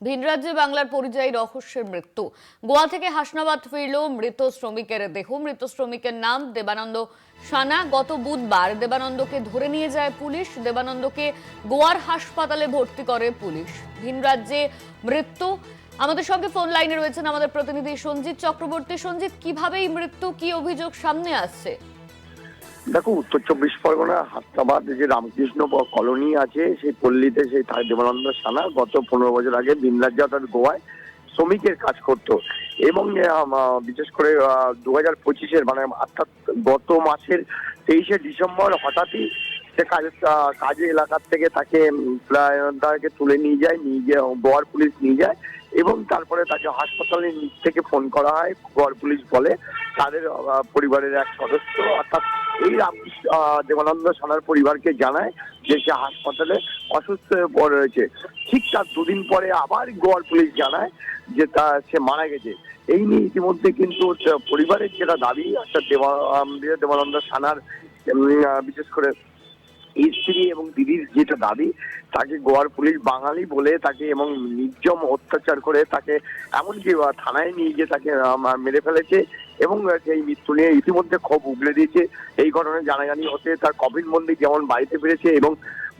ভিন রাজ্যে বাংলার পরিযায়ী রহস্যের মৃত্যু। গোয়া থেকে হাসনাবাদ ফিরল মৃত শ্রমিকের দেহ। মৃত শ্রমিকের নাম দেবানন্দ সানা। গত বুধবার দেবানন্দকে ধরে নিয়ে যায় পুলিশ। দেবানন্দকে গোয়ার হাসপাতালে ভর্তি করে পুলিশ। ভিন রাজ্যে মৃত্যু। আমাদের সঙ্গে ফোন লাইনে রয়েছেন আমাদের প্রতিনিধি সঞ্জিত চক্রবর্তী। সঞ্জিত, কিভাবে এই মৃত্যু, কি অভিযোগ সামনে আসছে? দেখো, উত্তর চব্বিশ পরগনা হাসনাবাদ যে রামকৃষ্ণ কলোনি আছে সেই পল্লীতে সেই দেবানন্দ সানা গত 15 বছর আগে ভিন রাজ্যে অর্থাৎ গোয়ায় শ্রমিকের কাজ করত। এবং বিশেষ করে 2025-এর মানে অর্থাৎ গত মাসের 23শে ডিসেম্বর হঠাৎই সে কাজে এলাকার থেকে তাকে তাকে তুলে নিয়ে যায়, নিয়ে গিয়ে গোয়ার পুলিশ নিয়ে যায় এবং তারপরে তাকে হাসপাতালে নিচ থেকে ফোন করা হয়। গোয়ার পুলিশ বলে তাদের পরিবারের এক সদস্য অর্থাৎ এই দেবানন্দ সানার পরিবারকে জানায় যে সে হাসপাতালে অসুস্থ হয়ে পড়ে রয়েছে। ঠিক তার দুদিন পরে আবার গোয়ার পুলিশ জানায় যে সে মারা গেছে। এই নিয়ে ইতিমধ্যে কিন্তু পরিবারের যেটা দাবি অর্থাৎ দেবানন্দ সানার বিশেষ করে স্ত্রী এবং দিদির যেটা দাবি, তাকে গোয়ার পুলিশ বাঙালি বলে তাকে এবং নির্মম অত্যাচার করে তাকে এমনকি থানায় নিয়ে গিয়ে তাকে মেরে ফেলেছে এবং সেই মৃত্যু নিয়ে ইতিমধ্যে ক্ষোভ উগলে দিয়েছে। এই ঘটনায় জানাজানি হতে তার কপিল মন্দির যেমন বাড়িতে ফিরেছে এবং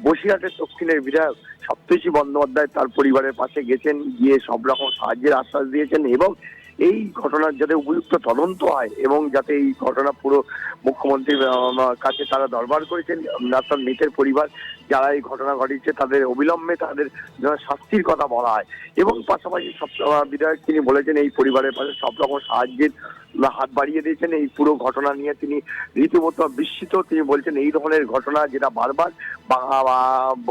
বসিরহাটের দক্ষিণের বিধায়ক সপ্তর্ষি বন্দ্যোপাধ্যায় তার পরিবারের পাশে গেছেন, গিয়ে সব রকম সাহায্যের আশ্বাস দিয়েছেন এবং এই ঘটনার যাতে উপযুক্ত তদন্ত হয় এবং যাতে এই ঘটনা পুরো মুখ্যমন্ত্রীর কাছে তারা দরবার করেছেন। অর্থাৎ মৃতের পরিবার যারা এই ঘটনা ঘটিয়েছে তাদের অবিলম্বে তাদের শাস্তির কথা বলা হয় এবং পাশাপাশি সব বিধায়ক তিনি বলেছেন এই পরিবারের পাশে সব রকম সাহায্যের হাত বাড়িয়ে দিয়েছেন। এই পুরো ঘটনা নিয়ে তিনি রীতিমতো বিস্মিত। তিনি বলছেন এই ধরনের ঘটনা যেটা বারবার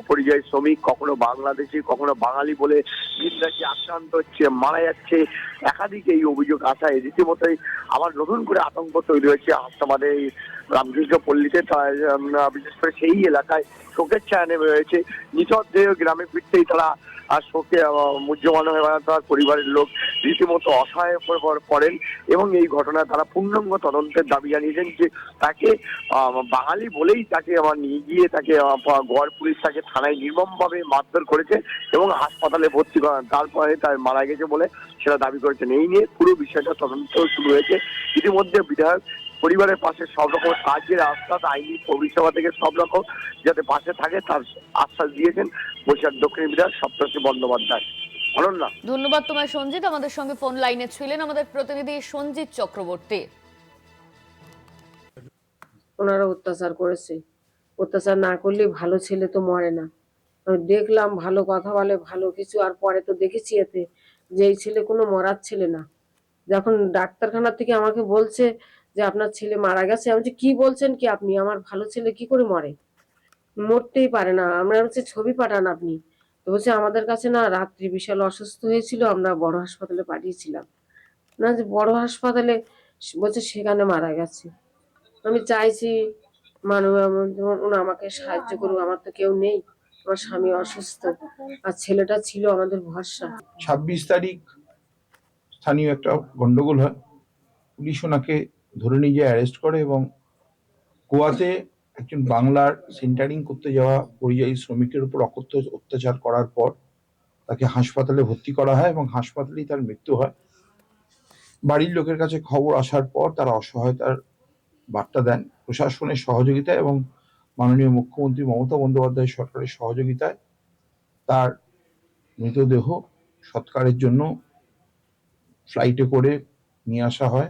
পরিযায়ী শ্রমিক কখনো বাংলাদেশি কখনো বাঙালি বলে ভিনরাজ্যে আক্রান্ত হচ্ছে, মারা যাচ্ছে, একাধিক এই অভিযোগ আসায় রীতিমতোই আবার নতুন করে আতঙ্ক তৈরি হয়েছে হাসনাবাদের এই রামকৃষ্ণ পল্লীতে। বিশেষ করে সেই এলাকায় শোকের ছায়া নেমে রয়েছে। নিঃসন্দেহ গ্রামে ফিরতেই তারা আর শোকে মুহ্যমান হয়ে তার পরিবারের লোক রীতিমতো অসহায় পড়েন এবং এই ঘটনায় তারা পূর্ণাঙ্গ তদন্তের দাবি জানিয়েছেন যে তাকে বাঙালি বলেই তাকে নিয়ে গিয়ে তাকে গোয়ার পুলিশ তাকে থানায় নির্মমভাবে মারধর করেছে এবং হাসপাতালে ভর্তি করান, তারপরে তার মারা গেছে বলে সেটা দাবি করেছেন। এই নিয়ে পুরো বিষয়টা তদন্ত শুরু হয়েছে। ইতিমধ্যে বিধায়ক পরিবারের পাশে সব রকম সাহায্যের আশ্বাস, আইনি পরিষেবা থেকে সব রকম যাতে পাশে থাকে তার আশ্বাস দিয়েছেন বসিরহাট দক্ষিণ বিধায়ক সপ্তর্ষি বন্দ্যোপাধ্যায়। বলুন না। ধন্যবাদ তোমায় সঞ্জিত। আমাদের সঙ্গে ফোন লাইনে ছিলেন আমাদের প্রতিনিধি সঞ্জিত চক্রবর্তী। ওনারা অত্যাচার করেছে। অত্যাচার না করলে ভালো ছেলে তো মরে না। আমি দেখলাম ভালো কথা বলে ভালো কিছু, আর পরে তো দেখেছি এতে যে এই ছেলে কোনো মরার ছেলে না। যখন ডাক্তারখানা থেকে আমাকে বলছে যে আপনার ছেলে মারা গেছে, আমি বলছি কি বলছেন কি আপনি, আমার ভালো ছেলে কি করে মরে, মরতেই পারে না। আমরা হচ্ছে ছবি পাঠান আপনি। তো বলছে আমাদের কাছে না রাত্রি বিশাল অসুস্থ হয়েছিল, আমরা বড় হাসপাতালে পাঠিয়েছিলাম। না যে বড় হাসপাতালে, বলছে সেখানে মারা গেছে। আমি চাইছি মানুষ আমাকে সাহায্য করুক, আমার তো কেউ নেই, আমার স্বামী অসুস্থ আর ছেলেটা ছিল আমাদের ভরসা। 26 তারিখ স্থানীয় একটা গন্ডগোল হয়, পুলিশ ওনাকে ধরে নিয়ে যায়, অ্যারেস্ট করে এবং গোয়াতে একজন বাংলার সেন্টারিং করতে যাওয়া পরিযায়ী শ্রমিকের উপর অত্যাচার করার পর তাকে হাসপাতালে ভর্তি করা হয় এবং হাসপাতালেই তার মৃত্যু হয়। বাড়ির লোকের কাছে খবর আসার পর তারা অসহায়তার বার্তা দেন। প্রশাসনের সহযোগিতায় এবং মাননীয় মুখ্যমন্ত্রী মমতা বন্দ্যোপাধ্যায় সরকারের সহযোগিতায় তার মৃতদেহ সৎকারের জন্য ফ্লাইটে করে নিয়ে আসা হয়